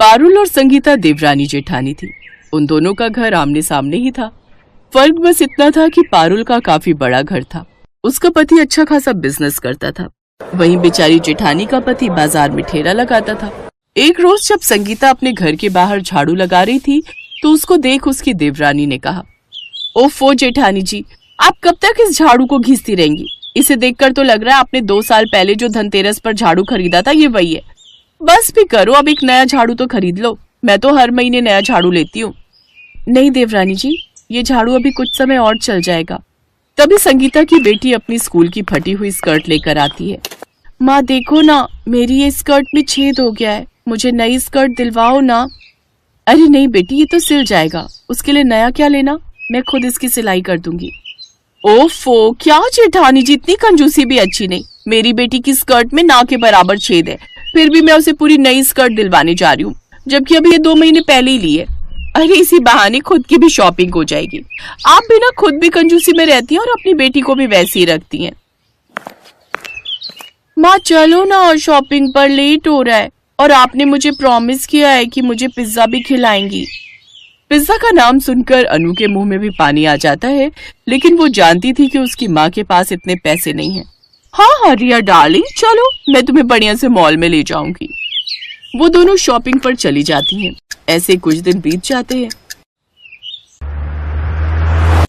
पारुल और संगीता देवरानी जेठानी थी। उन दोनों का घर आमने सामने ही था। फर्क बस इतना था कि पारुल का काफी बड़ा घर था। उसका पति अच्छा खासा बिजनेस करता था, वहीं बेचारी जेठानी का पति बाजार में ठेला लगाता था। एक रोज जब संगीता अपने घर के बाहर झाड़ू लगा रही थी तो उसको देख उसकी देवरानी ने कहा, ओफो जेठानी जी, आप कब तक इस झाड़ू को घिसती रहेंगी? इसे देखकर तो लग रहा है आपने 2 साल पहले जो धनतेरस पर झाड़ू खरीदा था ये वही है। बस भी करो, अब एक नया झाड़ू तो खरीद लो। मैं तो हर महीने नया झाड़ू लेती हूँ। नहीं देवरानी जी, ये झाड़ू अभी कुछ समय और चल जाएगा। तभी संगीता की बेटी अपनी स्कूल की फटी हुई स्कर्ट लेकर आती है। माँ देखो ना, मेरी ये स्कर्ट में छेद हो गया है, मुझे नई स्कर्ट दिलवाओ ना। अरे नहीं बेटी, ये तो सिल जाएगा, उसके लिए नया क्या लेना, मैं खुद इसकी सिलाई कर दूंगी। ओफो, क्या जेठानी जी, इतनी कंजूसी भी अच्छी नहीं। मेरी बेटी की स्कर्ट में ना के बराबर छेद है, फिर भी मैं उसे पूरी नई स्कर्ट दिलवाने जा रही हूँ, जबकि अभी ये 2 महीने पहले ही ली है। अरे इसी बहाने खुद की भी शॉपिंग हो जाएगी। आप भी ना खुद भी कंजूसी में रहती हैं और अपनी बेटी को भी वैसे ही रखती हैं। माँ चलो ना, शॉपिंग पर लेट हो रहा है और आपने मुझे प्रॉमिस किया है कि मुझे पिज्जा भी खिलाएंगी। पिज्जा का नाम सुनकर अनु के मुंह में भी पानी आ जाता है, लेकिन वो जानती थी कि उसकी माँ के पास इतने पैसे नहीं हैं। हाँ रिया डार्लिंग, चलो मैं तुम्हें बढ़िया से मॉल में ले जाऊंगी। वो दोनों शॉपिंग पर चली जाती हैं। ऐसे कुछ दिन बीत जाते हैं।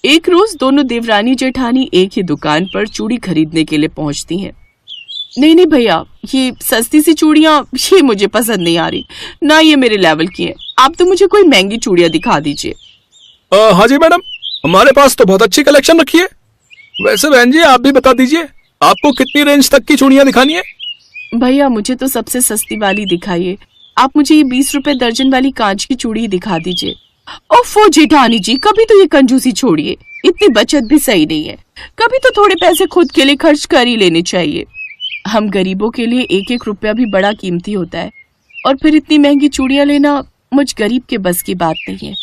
एक रोज दोनों देवरानी जेठानी एक ही दुकान पर चूड़ी खरीदने के लिए पहुंचती हैं। नहीं भैया, ये सस्ती सी चूड़ियां ये मुझे पसंद नहीं आ रही, ना ये मेरे लेवल की हैं। आप तो मुझे कोई महंगी चूड़ियां दिखा दीजिए। हाँ जी मैडम, हमारे पास तो बहुत अच्छी कलेक्शन रखी है। वैसे बहन जी आप भी बता दीजिए, आपको कितनी रेंज तक की चूड़ियां दिखानी है? भैया मुझे तो सबसे सस्ती वाली दिखाइए। आप मुझे ये 20 रुपए दर्जन वाली कांच की चूड़ी दिखा दीजिए। ओफो जेठानी जी, कभी तो ये कंजूसी छोड़िए, इतनी बचत भी सही नहीं है। कभी तो थोड़े पैसे खुद के लिए खर्च कर ही लेने चाहिए। हम गरीबों के लिए 1-1 रुपया भी बड़ा कीमती होता है, और फिर इतनी महंगी चूड़ियां लेना मुझ गरीब के बस की बात नहीं है।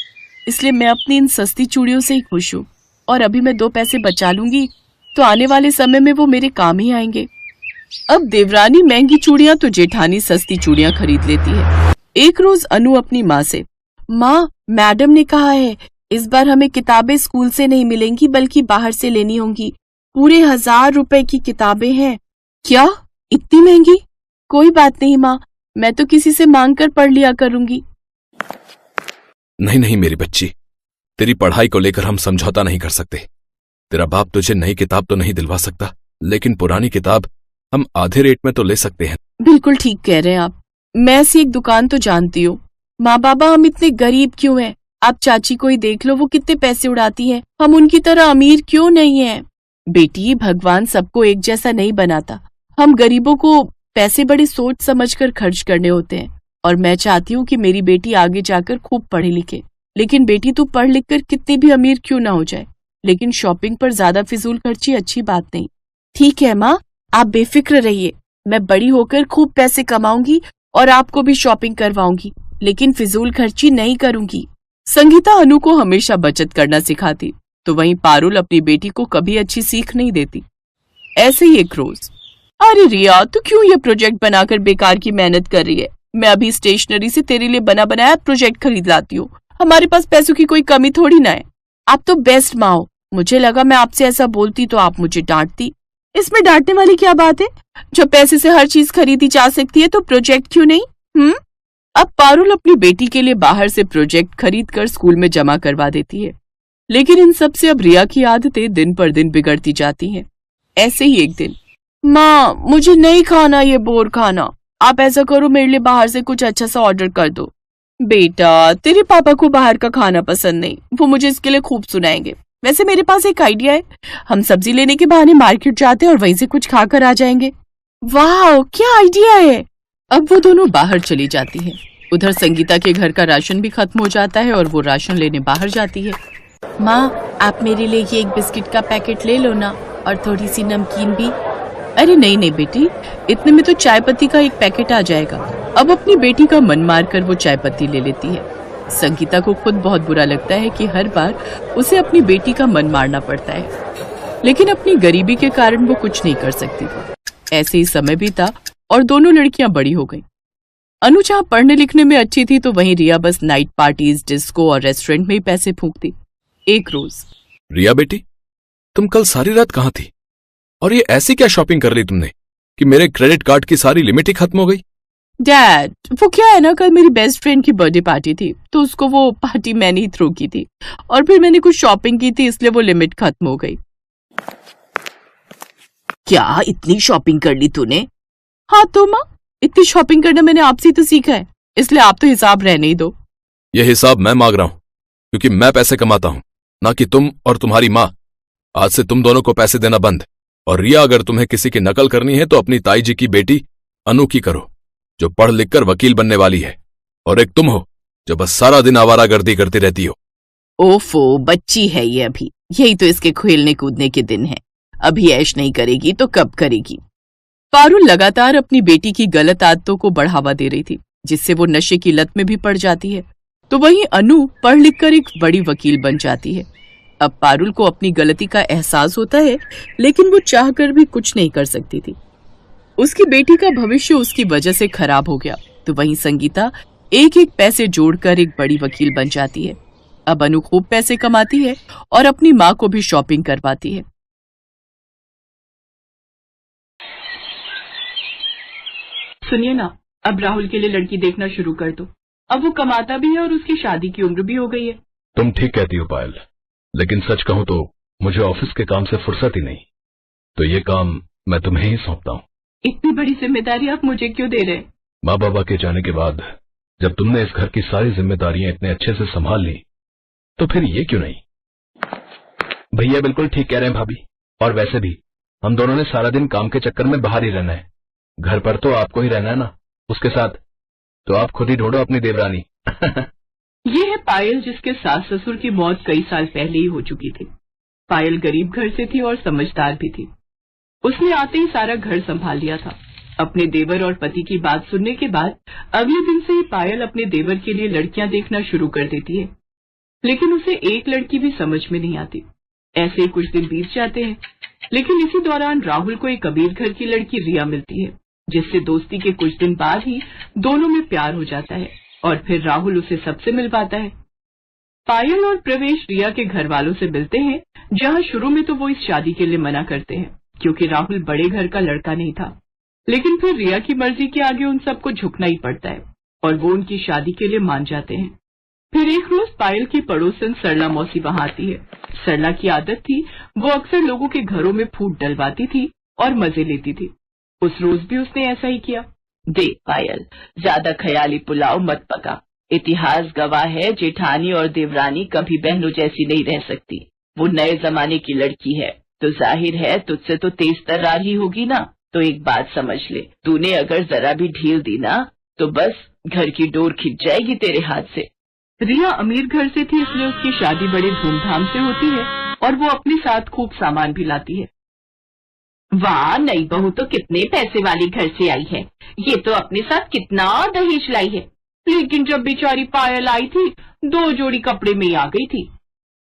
इसलिए मैं अपनी इन सस्ती चूड़ियों से ही खुश हूँ, और अभी मैं 2 पैसे बचा लूंगी तो आने वाले समय में वो मेरे काम ही आएंगे। अब देवरानी महंगी चूड़ियां तो जेठानी सस्ती चूड़ियां खरीद लेती है। एक रोज अनु अपनी माँ से, माँ मैडम ने कहा है इस बार हमें किताबें स्कूल से नहीं मिलेंगी बल्कि बाहर से लेनी होंगी। पूरे 1000 रुपए की किताबें हैं। क्या, इतनी महंगी? कोई बात नहीं माँ, मैं तो किसी से मांग कर पढ़ लिया करूंगी। नहीं मेरी बच्ची, तेरी पढ़ाई को लेकर हम समझौता नहीं कर सकते। तेरा बाप तुझे नई किताब तो नहीं दिलवा सकता, लेकिन पुरानी किताब हम आधे रेट में तो ले सकते हैं। बिल्कुल ठीक कह रहे हैं आप। मैं ऐसी एक दुकान तो जानती हूँ। माँ बाबा हम इतने गरीब क्यों हैं? आप चाची को ही देख लो, वो कितने पैसे उड़ाती हैं। हम उनकी तरह अमीर क्यों नहीं हैं? बेटी, भगवान सबको एक जैसा नहीं बनाता। हम गरीबों को पैसे बड़े सोच समझकर खर्च करने होते हैं, और मैं चाहती हूँ कि मेरी बेटी आगे जाकर खूब पढ़े लिखे। लेकिन बेटी तू पढ़ लिख कर कितनी भी अमीर क्यों ना हो जाए, लेकिन शॉपिंग पर ज्यादा फिजूल खर्ची अच्छी बात नहीं। ठीक है माँ, आप बेफिक्र रहिए, मैं बड़ी होकर खूब पैसे कमाऊंगी और आपको भी शॉपिंग करवाऊंगी, लेकिन फिजूल खर्ची नहीं करूंगी। संगीता अनु को हमेशा बचत करना सिखाती, तो वहीं पारुल अपनी बेटी को कभी अच्छी सीख नहीं देती। ऐसे ही एक रोज, अरे रिया, तू क्यों ये प्रोजेक्ट बनाकर बेकार की मेहनत कर रही है? मैं अभी स्टेशनरी से तेरे लिए बना बनाया प्रोजेक्ट खरीद लाती हूँ। हमारे पास पैसों की कोई कमी थोड़ी ना है। आप तो बेस्ट माँ हो। मुझे लगा मैं आपसे ऐसा बोलती तो आप मुझे डांटती। इसमें डांटने वाली क्या बात है? जब पैसे से हर चीज खरीदी जा सकती है तो प्रोजेक्ट क्यों नहीं? अब पारुल अपनी बेटी के लिए बाहर से प्रोजेक्ट खरीद कर स्कूल में जमा करवा देती है, लेकिन इन सब से अब रिया की आदतें दिन पर दिन बिगड़ती जाती हैं। ऐसे ही एक दिन, माँ मुझे नहीं खाना ये बोर खाना, आप ऐसा करो मेरे लिए बाहर से कुछ अच्छा सा ऑर्डर कर दो। बेटा, तेरे पापा को बाहर का खाना पसंद नहीं, वो मुझे इसके लिए खूब सुनाएंगे। वैसे मेरे पास एक आइडिया है, हम सब्जी लेने के बहाने मार्केट जाते हैं और वहीं से कुछ खाकर आ जाएंगे। वाह, क्या आइडिया है। अब वो दोनों बाहर चली जाती हैं। उधर संगीता के घर का राशन भी खत्म हो जाता है और वो राशन लेने बाहर जाती है। माँ आप मेरे लिए ये एक बिस्किट का पैकेट ले लो ना, और थोड़ी सी नमकीन भी। अरे नहीं बेटी, इतने में तो चाय पत्ती का एक पैकेट आ जाएगा। अब अपनी बेटी का मन मारकर वो चाय पत्ती ले लेती है। संगीता को खुद बहुत बुरा लगता है कि हर बार उसे अपनी बेटी का मन मारना पड़ता है, लेकिन अपनी गरीबी के कारण वो कुछ नहीं कर सकती थी। ऐसे ही समय बीता और दोनों लड़कियां बड़ी हो गईं। अनु जहाँ पढ़ने लिखने में अच्छी थी तो वहीं रिया बस नाइट पार्टीज, डिस्को और रेस्टोरेंट में ही पैसे फूंकती। एक रोज, रिया बेटी, तुम कल सारी रात कहाँ थी? और ये ऐसी क्या शॉपिंग कर ली तुमने कि मेरे क्रेडिट कार्ड की सारी लिमिट ही खत्म हो गई? डैड, वो क्या है ना, कल मेरी बेस्ट फ्रेंड की बर्थडे पार्टी थी तो उसको वो पार्टी मैंने ही थ्रो की थी और फिर मैंने कुछ शॉपिंग की थी इसलिए वो लिमिट खत्म हो गई। क्या इतनी शॉपिंग कर ली तूने? हाँ तो माँ, इतनी शॉपिंग करना मैंने आपसे ही तो सीखा है, इसलिए आप तो हिसाब रहने ही दो। ये हिसाब मैं मांग रहा हूं क्योंकि मैं पैसे कमाता हूं, ना कि तुम और तुम्हारी माँ। आज से तुम दोनों को पैसे देना बंद। और रिया, अगर तुम्हें किसी की नकल करनी है तो अपनी ताई जी की बेटी अनु की करो, जो पढ़ लिख कर वकील बनने वाली है। और एक तुम हो जो बस सारा दिन आवारागर्दी करती रहती हो। ओफो, बच्ची है ये अभी, यही तो इसके खेलने कूदने के दिन है। अभी ऐश नहीं करेगी तो कब करेगी? पारुल लगातार अपनी बेटी की गलत आदतों को बढ़ावा दे रही थी, जिससे वो नशे की लत में भी पड़ जाती है। तो वहीं अनु पढ़ लिख कर एक बड़ी वकील बन जाती है। अब पारुल को अपनी गलती का एहसास होता है, लेकिन वो चाहकर भी कुछ नहीं कर सकती थी। उसकी बेटी का भविष्य उसकी वजह से खराब हो गया। तो वहीं संगीता एक एक पैसे जोड़कर एक बड़ी वकील बन जाती है। अब अनु खूब पैसे कमाती है और अपनी माँ को भी शॉपिंग करवाती है। सुनिए ना, अब राहुल के लिए लड़की देखना शुरू कर दो। अब वो कमाता भी है और उसकी शादी की उम्र भी हो गई है। तुम ठीक कहती हो पायल, लेकिन सच कहूं तो मुझे ऑफिस के काम से फुर्सत ही नहीं, तो ये काम मैं तुम्हें ही सौंपता हूँ। इतनी बड़ी जिम्मेदारी आप मुझे क्यों दे रहे हैं? माँ बाबा के जाने के बाद जब तुमने इस घर की सारी जिम्मेदारियां इतने अच्छे से संभाल ली, तो फिर ये क्यों नहीं? भैया बिल्कुल ठीक कह रहे हैं भाभी। और वैसे भी हम दोनों ने सारा दिन काम के चक्कर में बाहर ही रहना है, घर पर तो आपको ही रहना है ना उसके साथ, तो आप खुद ही ढूंढो अपनी देवरानी। ये है पायल, जिसके सास ससुर की मौत कई साल पहले ही हो चुकी थी। पायल गरीब घर से थी और समझदार भी थी। उसने आते ही सारा घर संभाल लिया था। अपने देवर और पति की बात सुनने के बाद अगले दिन से ही पायल अपने देवर के लिए लड़कियां देखना शुरू कर देती है, लेकिन उसे एक लड़की भी समझ में नहीं आती। ऐसे ही कुछ दिन बीत जाते हैं, लेकिन इसी दौरान राहुल को एक अमीर घर की लड़की रिया मिलती है, जिससे दोस्ती के कुछ दिन बाद ही दोनों में प्यार हो जाता है और फिर राहुल उसे सबसे मिलवाता है। पायल और प्रवेश रिया के घर वालों से मिलते हैं, जहां शुरू में तो वो इस शादी के लिए मना करते हैं क्योंकि राहुल बड़े घर का लड़का नहीं था, लेकिन फिर रिया की मर्जी के आगे उन सबको झुकना ही पड़ता है और वो उनकी शादी के लिए मान जाते हैं। फिर एक रोज पायल की पड़ोसन सरला मौसी वहां आती है। सरला की आदत थी, वो अक्सर लोगों के घरों में फूट डलवाती थी और मजे लेती थी। उस रोज भी उसने ऐसा ही किया। देख पायल, ज्यादा ख्याली पुलाव मत पका। इतिहास गवाह है, जेठानी और देवरानी कभी बहनों जैसी नहीं रह सकती। वो नए जमाने की लड़की है, तो जाहिर है तुझसे तो तेज तर्रार ही होगी ना। तो एक बात समझ ले, तूने अगर जरा भी ढील दी ना तो बस घर की डोर खिंच जाएगी तेरे हाथ से। रिया अमीर घर से थी, इसलिए उसकी शादी बड़े धूमधाम से होती है और वो अपने साथ खूब सामान भी लाती है। वाह, नई बहू तो कितने पैसे वाले घर से आई है। ये तो अपने साथ कितना दहेज लाई है। लेकिन जब बेचारी पायल आई थी, 2 जोड़ी कपड़े में ही आ गई थी।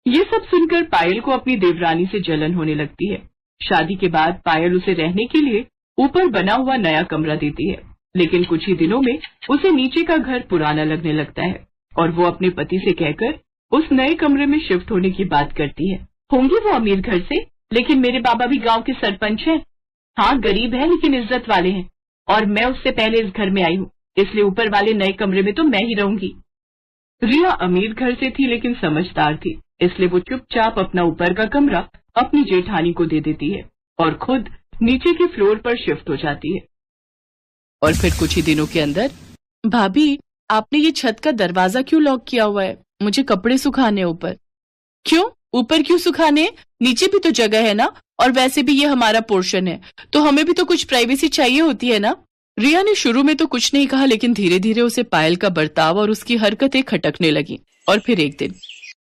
ये सब सुनकर पायल को अपनी देवरानी से जलन होने लगती है। शादी के बाद पायल उसे रहने के लिए ऊपर बना हुआ नया कमरा देती है, लेकिन कुछ ही दिनों में उसे नीचे का घर पुराना लगने लगता है और वो अपने पति से कहकर उस नए कमरे में शिफ्ट होने की बात करती है। होंगे वो अमीर घर से, लेकिन मेरे बाबा भी गांव के सरपंच हैं। हाँ, गरीब है लेकिन इज्जत वाले हैं, और मैं उससे पहले इस घर में आई हूँ, इसलिए ऊपर वाले नए कमरे में तो मैं ही रहूंगी। रिया अमीर घर से थी लेकिन समझदार थी, इसलिए वो चुपचाप अपना ऊपर का कमरा अपनी जेठानी को दे देती है और खुद नीचे के फ्लोर पर शिफ्ट हो जाती है। और फिर कुछ ही दिनों के अंदर, भाभी आपने ये छत का दरवाजा क्यों लॉक किया हुआ है? मुझे कपड़े सुखाने ऊपर। क्यों? ऊपर क्यों सुखाने? नीचे भी तो जगह है ना, और वैसे भी ये हमारा पोर्शन है, तो हमें भी तो कुछ प्राइवेसी चाहिए होती है ना। रिया ने शुरू में तो कुछ नहीं कहा, लेकिन धीरे धीरे उसे पायल का बर्ताव और उसकी हरकतें खटकने लगी। और फिर एक दिन,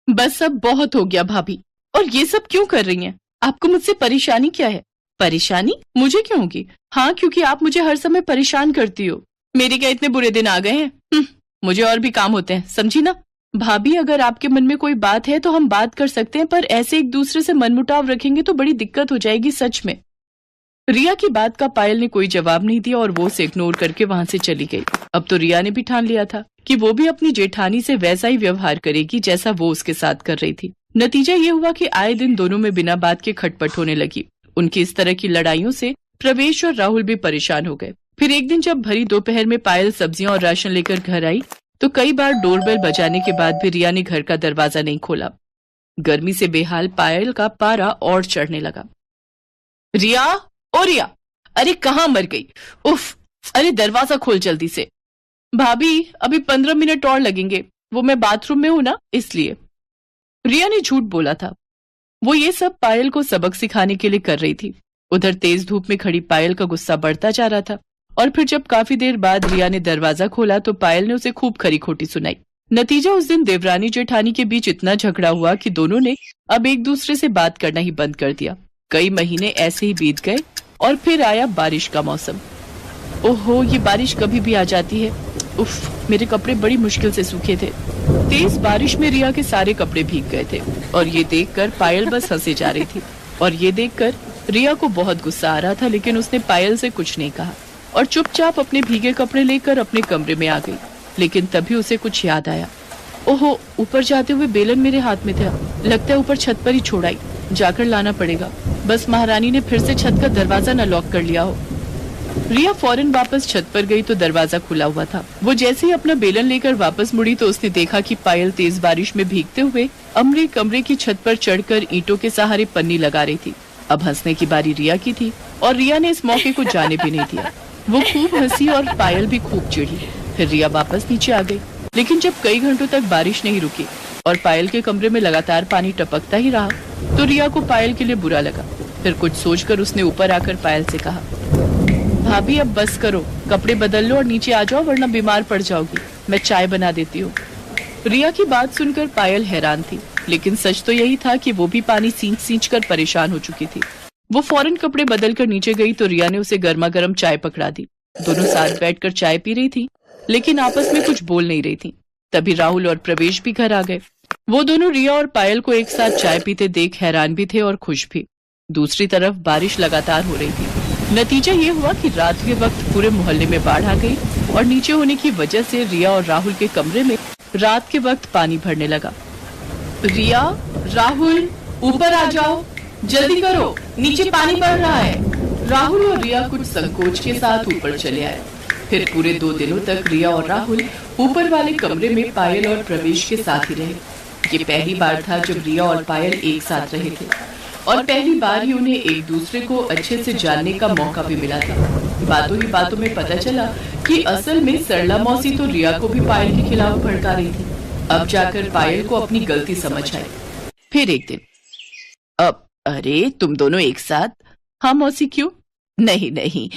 बस अब बहुत हो गया भाभी, और ये सब क्यों कर रही हैं? आपको मुझसे परेशानी क्या है? परेशानी मुझे क्यों होगी? हाँ, क्योंकि आप मुझे हर समय परेशान करती हो। मेरे क्या इतने बुरे दिन आ गए हैं? मुझे और भी काम होते हैं, समझी ना। भाभी, अगर आपके मन में कोई बात है तो हम बात कर सकते हैं, पर ऐसे एक दूसरे से मनमुटाव रखेंगे तो बड़ी दिक्कत हो जाएगी सच में। रिया की बात का पायल ने कोई जवाब नहीं दिया और वो उसे इग्नोर करके वहां से चली गई। अब तो रिया ने भी ठान लिया था कि वो भी अपनी जेठानी से वैसा ही व्यवहार करेगी जैसा वो उसके साथ कर रही थी। नतीजा ये हुआ कि आए दिन दोनों में बिना बात के खटपट होने लगी। उनकी इस तरह की लड़ाइयों से प्रवेश और राहुल भी परेशान हो गए। फिर एक दिन जब भरी दोपहर में पायल सब्जियां और राशन लेकर घर आई तो कई बार डोरबेल बजाने के बाद भी रिया ने घर का दरवाजा नहीं खोला। गर्मी से बेहाल पायल का पारा और चढ़ने लगा। रिया, ओ रिया, अरे कहाँ मर गई? उफ, अरे दरवाजा खोल जल्दी से। भाभी, अभी 15 मिनट और लगेंगे, वो मैं बाथरूम में हूं ना, इसलिए। रिया ने झूठ बोला था। वो ये सब पायल को सबक सिखाने के लिए कर रही थी। उधर तेज धूप में खड़ी पायल का गुस्सा बढ़ता जा रहा था और फिर जब काफी देर बाद रिया ने दरवाजा खोला तो पायल ने उसे खूब खरी खोटी सुनाई। नतीजा उस दिन देवरानी जेठानी के बीच इतना झगड़ा हुआ कि दोनों ने अब एक दूसरे से बात करना ही बंद कर दिया। कई महीने ऐसे ही बीत गए और फिर आया बारिश का मौसम। ओहो, ये बारिश कभी भी आ जाती है। उफ, मेरे कपड़े बड़ी मुश्किल से सूखे थे। तेज बारिश में रिया के सारे कपड़े भीग गए थे और ये देखकर पायल बस हंसे जा रही थी। और ये देखकर रिया को बहुत गुस्सा आ रहा था, लेकिन उसने पायल से कुछ नहीं कहा और चुपचाप अपने भीगे कपड़े लेकर अपने कमरे में आ गई। लेकिन तभी उसे कुछ याद आया। ओहो, ऊपर जाते हुए बेलन मेरे हाथ में था, लगता है ऊपर छत पर ही छोड़ाई, जाकर लाना पड़ेगा। बस महारानी ने फिर से छत का दरवाजा न लॉक कर लिया हो। रिया फौरन वापस छत पर गई तो दरवाजा खुला हुआ था। वो जैसे ही अपना बेलन लेकर वापस मुड़ी तो उसने देखा कि पायल तेज बारिश में भीगते हुए अपने कमरे की छत पर चढ़कर ईंटों के सहारे पन्नी लगा रही थी। अब हंसने की बारी रिया की थी और रिया ने इस मौके को जाने भी नहीं दिया। वो खूब हंसी और पायल भी खूब चिढ़ी। फिर रिया वापस नीचे आ गई, लेकिन जब कई घंटों तक बारिश नहीं रुकी और पायल के कमरे में लगातार पानी टपकता ही रहा तो रिया को पायल के लिए बुरा लगा। फिर कुछ सोचकर उसने ऊपर आकर पायल से कहा, भाभी अब बस करो, कपड़े बदल लो और नीचे आ जाओ वरना बीमार पड़ जाओगी, मैं चाय बना देती हूँ। रिया की बात सुनकर पायल हैरान थी, लेकिन सच तो यही था कि वो भी पानी सींच कर परेशान हो चुकी थी। वो फौरन कपड़े बदल कर नीचे गई तो रिया ने उसे गर्मा गर्म चाय पकड़ा दी। दोनों साथ बैठकर चाय पी रही थी, लेकिन आपस में कुछ बोल नहीं रही थी। तभी राहुल और प्रवेश भी घर आ गए। वो दोनों रिया और पायल को एक साथ चाय पीते देख हैरान भी थे और खुश भी। दूसरी तरफ बारिश लगातार हो रही थी। नतीजा ये हुआ कि रात के वक्त पूरे मोहल्ले में बाढ़ आ गई और नीचे होने की वजह से रिया और राहुल के कमरे में रात के वक्त पानी भरने लगा। रिया, राहुल, ऊपर आ जाओ, जल्दी करो, नीचे पानी बढ़ रहा है। राहुल और रिया कुछ संकोच के साथ ऊपर चले आए। फिर पूरे 2 दिनों तक रिया और राहुल ऊपर वाले कमरे में पायल और प्रवेश के साथ ही रहे। ये पहली बार था जब रिया और पायल एक साथ रहे थे और पहली बार ही उन्हें एक दूसरे को अच्छे से जानने का मौका भी मिला था। बातों ही बातों में पता चला कि असल में सरला मौसी तो रिया को भी पायल के खिलाफ भड़का रही थी। अब जाकर पायल को अपनी गलती समझ आई। फिर एक दिन, अब अरे तुम दोनों एक साथ? हाँ मौसी, क्यों? नहीं,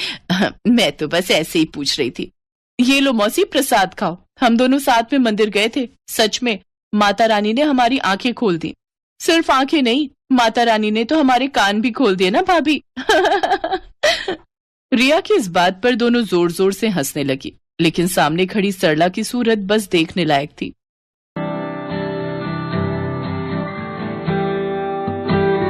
मैं तो बस ऐसे ही पूछ रही थी। ये लो मौसी, प्रसाद खाओ। हम दोनों साथ में मंदिर गए थे। सच में माता रानी ने हमारी आंखें खोल दी। सिर्फ आंखें नहीं, माता रानी ने तो हमारे कान भी खोल दिए ना भाभी। रिया की इस बात पर दोनों जोर जोर से हंसने लगी, लेकिन सामने खड़ी सरला की सूरत बस देखने लायक थी।